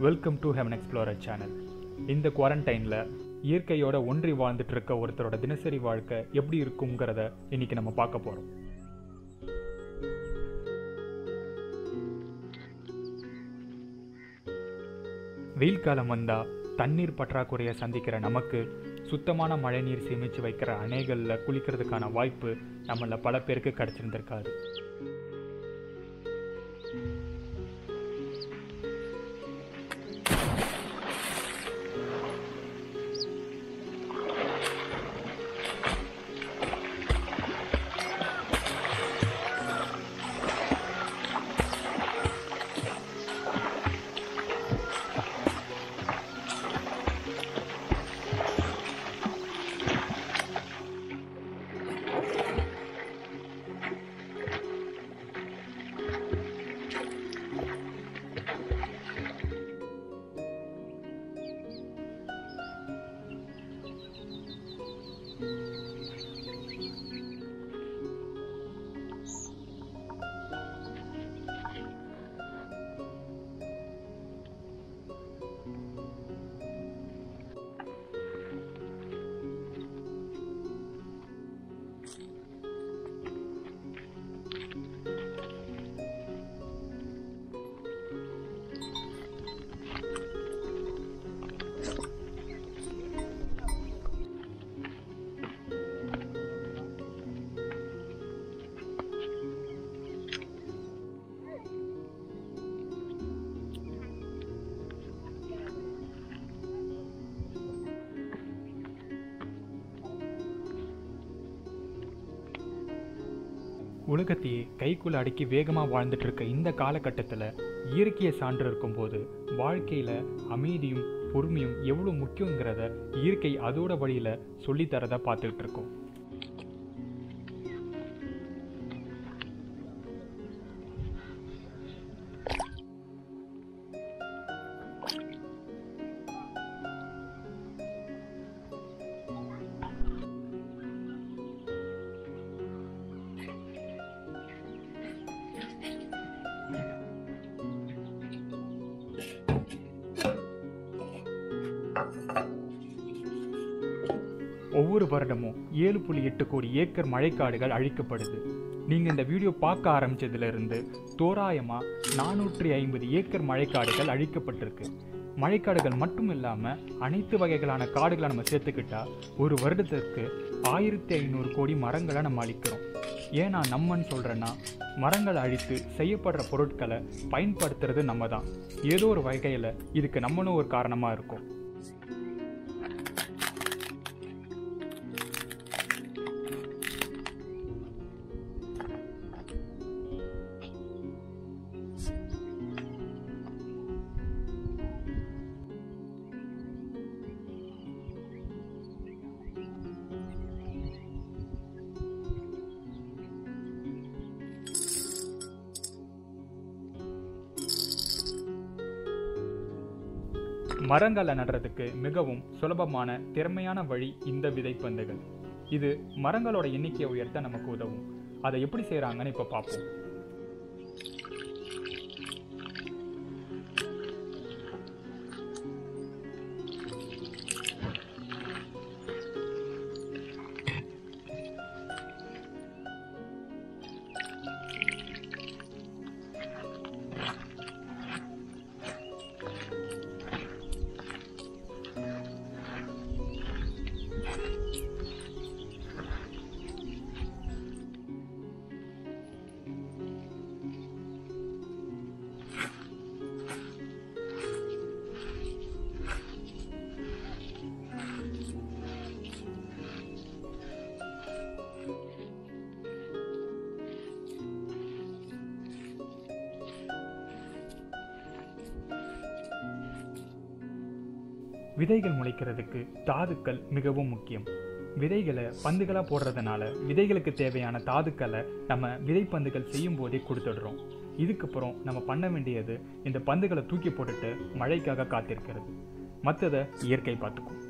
Welcome to heaven explorer channel. இந்த குவாரண்டைனில் இயற்கையோட ஒன்றி வாழ்ந்துட்டு இருக்க ஒருத்தரோட தினசரி வாழ்க்கை எப்படி இருக்குங்கிறத இன்னைக்கு நம்ம பார்க்க போகிறோம். வெயில் காலம் வந்தால் தண்ணீர் பற்றாக்குறையை சந்திக்கிற நமக்கு சுத்தமான மழைநீர் சேமித்து வைக்கிற அணைகளில் குளிக்கிறதுக்கான வாய்ப்பு நம்மள பல பேருக்கு கிடச்சிருந்திருக்காது. உலகத்தையே கைக்குள்ள அடக்கி வேகமாக வாழ்ந்துட்டு இருக்க இந்த காலகட்டத்தில் இயற்கையை சான்று இருக்கும்போது வாழ்க்கையில் அமைதியும் பொறுமையும் எவ்வளோ முக்கியங்கிறத இயற்கை அதோட வழியில் சொல்லித்தரதை பார்த்துக்கிட்டு இருக்கோம். ஒவ்வொரு வருடமும் 7.8 கோடி ஏக்கர் மழைக்காடுகள் அழிக்கப்படுது. நீங்கள் இந்த வீடியோ பார்க்க ஆரம்பித்ததுலேருந்து தோராயமாக 450 ஏக்கர் மழைக்காடுகள் அழிக்கப்பட்டிருக்கு. மழைக்காடுகள் மட்டும் இல்லாமல் அனைத்து வகைகளான காடுகளை நம்ம சேர்த்துக்கிட்டா ஒரு வருடத்திற்கு 1500 கோடி மரங்களை நம்ம அழிக்கிறோம். ஏன் நான் நம்மன்னு சொல்கிறேன்னா, மரங்களை அழித்து செய்யப்படுற பொருட்களை பயன்படுத்துறது நம்ம தான். ஏதோ ஒரு வகையில் இதுக்கு நம்மளும் ஒரு காரணமாக இருக்கும். மரங்களை நடுறதுக்கு மிகவும் சுலபமான திறமையான வழி இந்த விதைப்பந்துகள். இது மரங்களோட எண்ணிக்கையை உயர்த்த நமக்கு உதவும். அதை எப்படி செய்கிறாங்கன்னு இப்போ பார்ப்போம். விதைகள் முளைக்கிறதுக்கு தாதுக்கள் மிகவும் முக்கியம். விதைகளை பந்துகளாக போடுறதுனால விதைகளுக்கு தேவையான தாதுக்களை நம்ம விதைப்பந்துகள் செய்யும் போதே கொடுத்துடுறோம். இதுக்கப்புறம் நம்ம பண்ண வேண்டியது இந்த பந்துகளை தூக்கி போட்டுட்டு மழைக்காக காத்திருக்கிறது. மற்றதை இயற்கை பார்த்துக்கும்.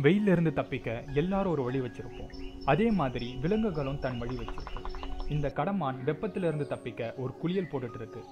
வெயில இருந்து தப்பிக்க எல்லாரும் ஒரு வழி வச்சிருப்போம். அதே மாதிரி விலங்குகளும் தன் வழி வச்சிருக்கு. இந்த கடமான் வெப்பத்தில இருந்து தப்பிக்க ஒரு குளியல் போட்டுட்டு இருக்கு.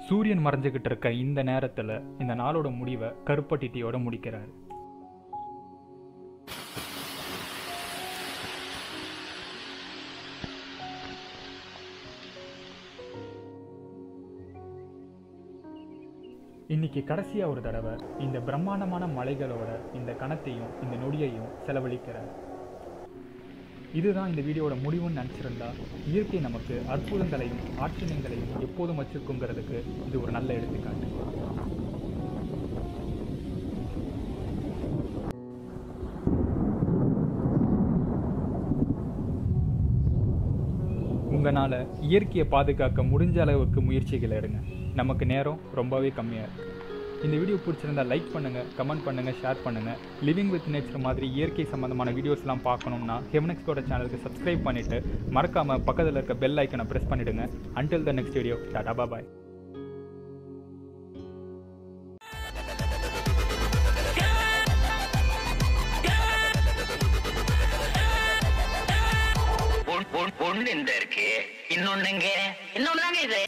சூரியன் மறைஞ்சுக்கிட்டு இருக்க இந்த நேரத்துல இந்த நாளோட முடிவை கருப்பட்டிட்டியோட முடிக்கிறாரு. இன்னைக்கு கடைசியா ஒரு தடவை இந்த பிரம்மாண்டமான மலைகளோட இந்த கணத்தையும் இந்த நொடியையும் செலவழிக்கிறார். இதுதான் இந்த வீடியோட முடிவுன்னு நினச்சிருந்தா இயற்கை நமக்கு அற்புதங்களையும் ஆச்சரியங்களையும் எப்போதும் வச்சிருக்குங்கிறதுக்கு இது ஒரு நல்ல எடுத்துக்காட்டு. உங்களால் இயற்கையை பாதுகாக்க முடிஞ்ச அளவுக்கு முயற்சிகள் எடுங்க. நமக்கு நேரம் ரொம்பவே கம்மியாக இருக்குது. இந்த வீடியோ பிடிச்சிருந்தா லைக் பண்ணுங்கள், கமெண்ட் பண்ணுங்கள், ஷேர் பண்ணுங்கள். லிவிங் வித் நேச்சர் மாதிரி இயற்கை சம்மந்தமான வீடியோஸ்லாம் பார்க்கணும்னா ஹெவனெக்ஸ்போட சேனலுக்கு சப்ஸ்கிரைப் பண்ணிவிட்டு மறக்காமல் பக்கத்தில் இருக்க பெல் ஐக்கனை ப்ரெஸ் பண்ணிவிடுங்க. Until the next video, tata bye. ஒண்ணு இந்த இருக்கு, இன்னொன்னுங்க இது